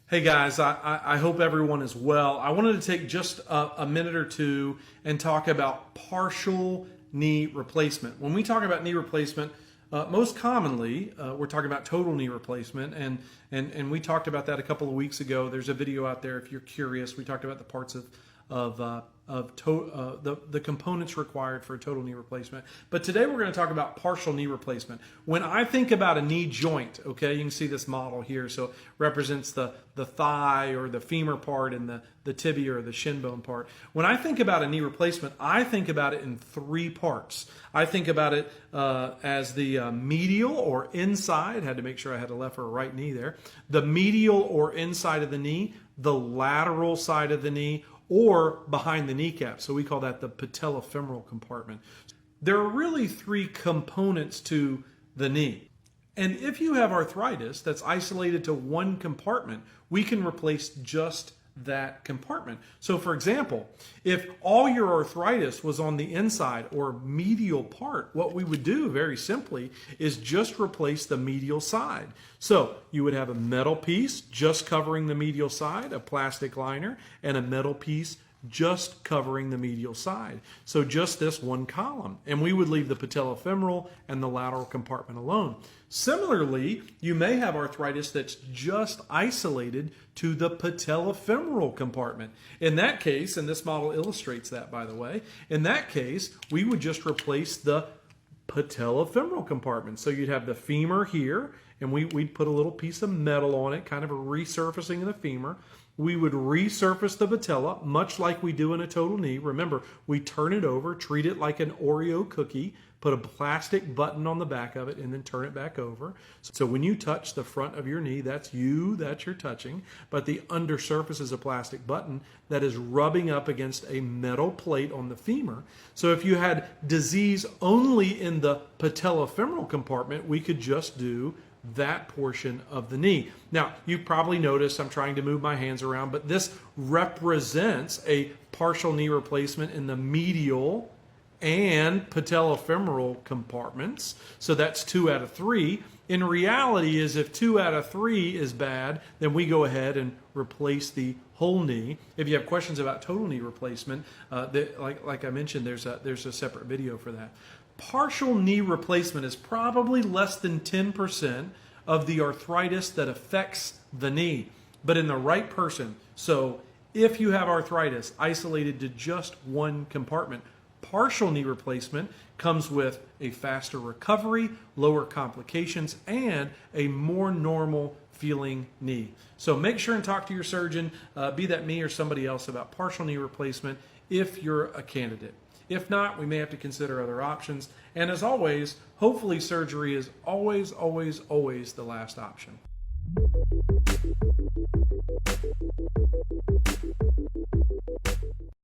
Hey guys, I hope everyone is well. I wanted to take just a minute or two and talk about partial knee replacement. When we talk about knee replacement, most commonly we're talking about total knee replacement, and we talked about that a couple of weeks ago. There's a video out there if you're curious. We talked about the parts the components required for a total knee replacement. But today we're going to talk about partial knee replacement. When I think about a knee joint, okay, you can see this model here. So it represents the thigh or the femur part and the tibia or the shin bone part. When I think about a knee replacement, I think about it in three parts. I think about it as the medial or inside, had to make sure I had a left or a right knee there, the medial or inside of the knee, the lateral side of the knee, or behind the kneecap. So we call that the patellofemoral compartment. There are really three components to the knee. And if you have arthritis that's isolated to one compartment, we can replace just that compartment. So for example, if all your arthritis was on the inside or medial part, what we would do very simply is just replace the medial side. So you would have a metal piece just covering the medial side, a plastic liner, and a metal piece just covering the medial side. So just this one column. And we would leave the patellofemoral and the lateral compartment alone. Similarly, you may have arthritis that's just isolated to the patellofemoral compartment. In that case, and this model illustrates that, by the way, in that case, we would just replace the patellofemoral compartment. So you'd have the femur here, and we'd put a little piece of metal on it, kind of a resurfacing of the femur. We would resurface the patella, much like we do in a total knee. Remember, we turn it over, treat it like an Oreo cookie, put a plastic button on the back of it, and then turn it back over. So when you touch the front of your knee, that's you that you're touching, but the undersurface is a plastic button that is rubbing up against a metal plate on the femur. So if you had disease only in the patellofemoral compartment, we could just do that portion of the knee. Now, you probably noticed I'm trying to move my hands around, but this represents a partial knee replacement in the medial and patellofemoral compartments. So that's 2 out of 3. In reality is if 2 out of 3 is bad, then we go ahead and replace the whole knee. If you have questions about total knee replacement, like I mentioned, there's a separate video for that. Partial knee replacement is probably less than 10% of the arthritis that affects the knee, but in the right person. So if you have arthritis isolated to just one compartment, partial knee replacement comes with a faster recovery, lower complications, and a more normal feeling knee. So make sure and talk to your surgeon, be that me or somebody else, about partial knee replacement if you're a candidate. If not, we may have to consider other options. And as always, hopefully surgery is always, always, always the last option.